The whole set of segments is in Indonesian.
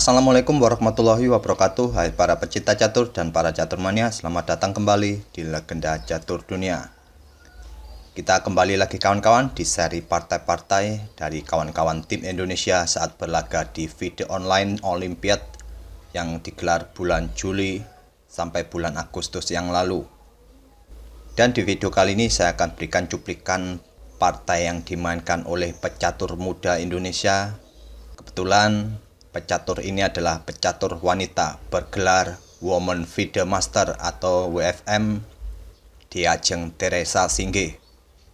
Assalamualaikum warahmatullahi wabarakatuh. Hai para pecinta catur dan para caturmania, selamat datang kembali di Legenda Catur Dunia. Kita kembali lagi kawan-kawan di seri partai-partai dari kawan-kawan tim Indonesia saat berlaga di VD Online Olimpiade yang digelar bulan Juli sampai bulan Agustus yang lalu. Dan di video kali ini saya akan berikan cuplikan partai yang dimainkan oleh pecatur muda Indonesia. Kebetulan pecatur ini adalah pecatur wanita bergelar Women FIDE Master atau WFM di ajeng Teresa Singeh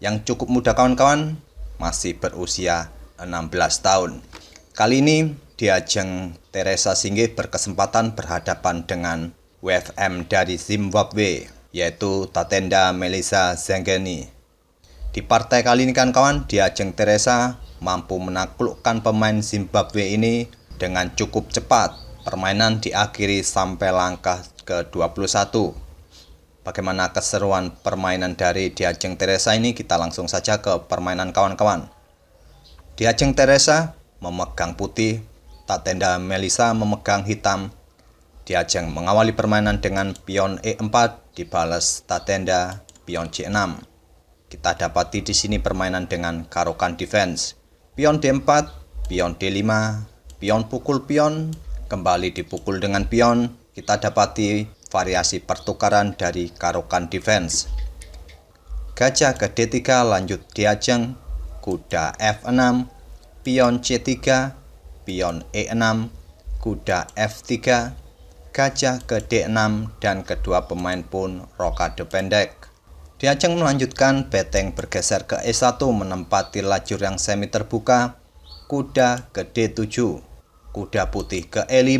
yang cukup muda kawan-kawan, masih berusia 16 tahun. Kali ini di ajeng Teresa Singeh berkesempatan berhadapan dengan WFM dari Zimbabwe, yaitu Tatenda Melisa Zengeni. Di partai kali ini kan kawan, di ajeng Teresa mampu menaklukkan pemain Zimbabwe ini dengan cukup cepat. Permainan diakhiri sampai langkah ke-21. Bagaimana keseruan permainan dari di ajeng Teresa ini? Kita langsung saja ke permainan kawan-kawan. Di ajeng Teresa memegang putih, Tatenda Melisa memegang hitam. Di ajeng mengawali permainan dengan pion E4 dibalas Tatenda pion C6. Kita dapati di sini permainan dengan karokan defense. Pion D4, pion D5, pion pukul pion, kembali dipukul dengan pion. Kita dapati variasi pertukaran dari karokan defense. Gajah ke D3 lanjut diajeng, kuda F6, pion C3, pion E6, kuda F3, gajah ke D6, dan kedua pemain pun rokade pendek. Diajeng melanjutkan beteng bergeser ke E1 menempati lajur yang semi terbuka, kuda ke D7, kuda putih ke E5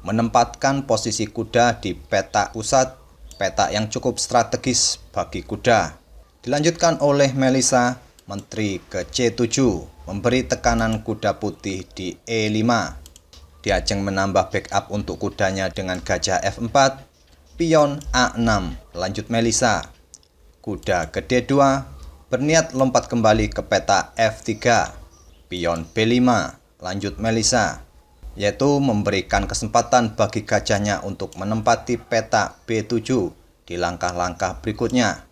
menempatkan posisi kuda di petak pusat, petak yang cukup strategis bagi kuda. Dilanjutkan oleh Melisa, menteri ke C7, memberi tekanan kuda putih di E5. Diajeng menambah backup untuk kudanya dengan gajah F4, pion A6, lanjut Melisa. Kuda ke D2, berniat lompat kembali ke petak F3, pion B5, lanjut Melisa, yaitu memberikan kesempatan bagi gajahnya untuk menempati petak B7 di langkah-langkah berikutnya.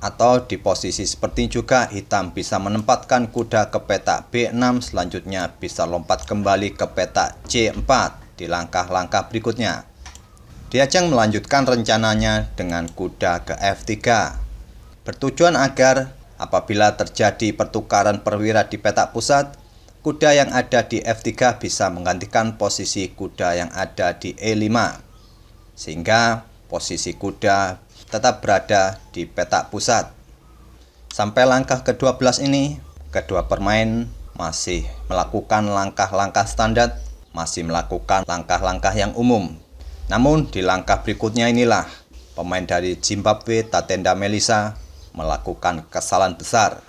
Atau di posisi seperti juga hitam bisa menempatkan kuda ke petak B6, selanjutnya bisa lompat kembali ke petak C4 di langkah-langkah berikutnya. Diajeng melanjutkan rencananya dengan kuda ke F3, bertujuan agar apabila terjadi pertukaran perwira di petak pusat, kuda yang ada di F3 bisa menggantikan posisi kuda yang ada di E5, sehingga posisi kuda tetap berada di petak pusat. Sampai langkah ke-12 ini, kedua pemain masih melakukan langkah-langkah standar, masih melakukan langkah-langkah yang umum. Namun di langkah berikutnya inilah pemain dari Zimbabwe, Tatenda Melisa, melakukan kesalahan besar,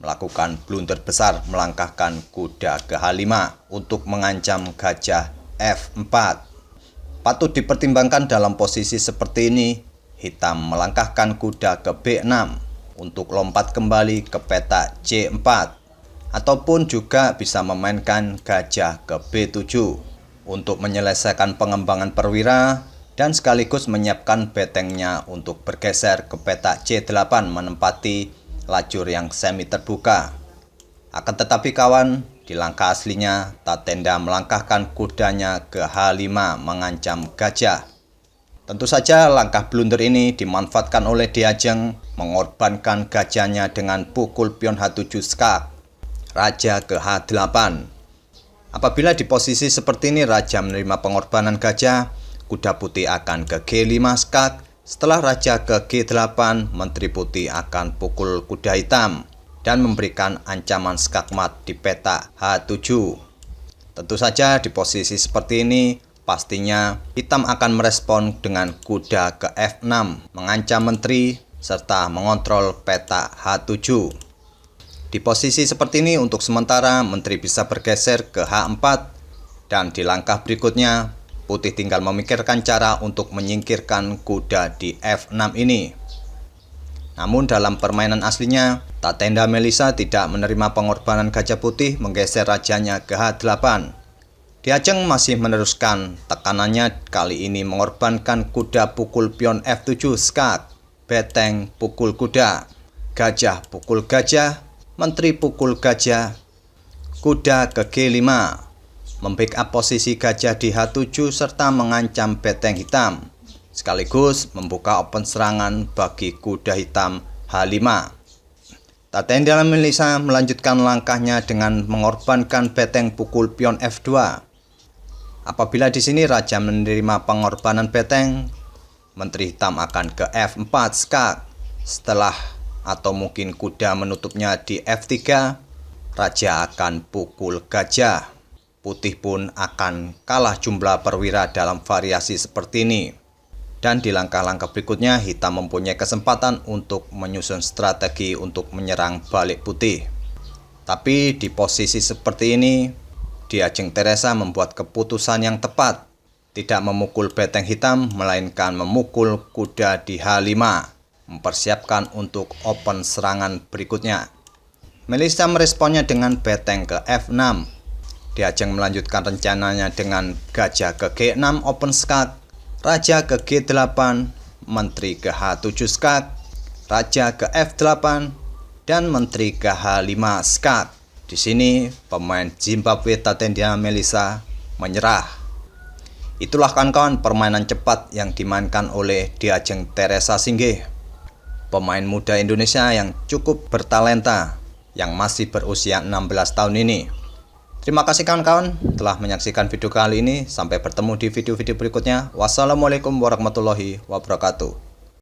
melakukan blunder besar, melangkahkan kuda ke H5 untuk mengancam gajah F4. Patut dipertimbangkan dalam posisi seperti ini, hitam melangkahkan kuda ke B6 untuk lompat kembali ke petak C4, ataupun juga bisa memainkan gajah ke B7 untuk menyelesaikan pengembangan perwira dan sekaligus menyiapkan betengnya untuk bergeser ke petak C8 menempati lajur yang semi terbuka. Akan tetapi kawan, di langkah aslinya Tatenda melangkahkan kudanya ke H5 mengancam gajah. Tentu saja langkah blunder ini dimanfaatkan oleh Diajeng, mengorbankan gajahnya dengan pukul pion H7 skak, raja ke H8. Apabila di posisi seperti ini raja menerima pengorbanan gajah, kuda putih akan ke G5 skak. Setelah raja ke G8, menteri putih akan pukul kuda hitam dan memberikan ancaman skakmat di petak H7. Tentu saja di posisi seperti ini, pastinya hitam akan merespon dengan kuda ke F6, mengancam menteri serta mengontrol petak H7. Di posisi seperti ini untuk sementara menteri bisa bergeser ke H4 dan di langkah berikutnya putih tinggal memikirkan cara untuk menyingkirkan kuda di F6 ini. Namun dalam permainan aslinya, Tatenda Melisa tidak menerima pengorbanan gajah putih menggeser rajanya ke H8. Diajeng masih meneruskan tekanannya, kali ini mengorbankan kuda pukul pion F7 skak, beteng pukul kuda, gajah pukul gajah, menteri pukul gajah, kuda ke G5, membackup posisi gajah di H7 serta mengancam beteng hitam, sekaligus membuka open serangan bagi kuda hitam H5. Tatendra Melisa melanjutkan langkahnya dengan mengorbankan beteng pukul pion F2. Apabila di sini raja menerima pengorbanan beteng, menteri hitam akan ke F4 skak. Setelah atau mungkin kuda menutupnya di F3, raja akan pukul gajah. Putih pun akan kalah jumlah perwira dalam variasi seperti ini. Dan di langkah-langkah berikutnya, hitam mempunyai kesempatan untuk menyusun strategi untuk menyerang balik putih. Tapi di posisi seperti ini, Diajeng Teresa membuat keputusan yang tepat, tidak memukul beteng hitam, melainkan memukul kuda di H5, mempersiapkan untuk open serangan berikutnya. Melisa meresponnya dengan beteng ke F6. Diajeng melanjutkan rencananya dengan gajah ke G6 open skak, raja ke G8, menteri ke H7 skak, raja ke F8, dan menteri ke H5 skak. Di sini pemain Zimbabwe Tatendra Melisa menyerah. Itulah kawan-kawan permainan cepat yang dimainkan oleh Diajeng Teresa Singgih, pemain muda Indonesia yang cukup bertalenta yang masih berusia 16 tahun ini. Terima kasih kawan-kawan telah menyaksikan video kali ini. Sampai bertemu di video-video berikutnya. Wassalamualaikum warahmatullahi wabarakatuh.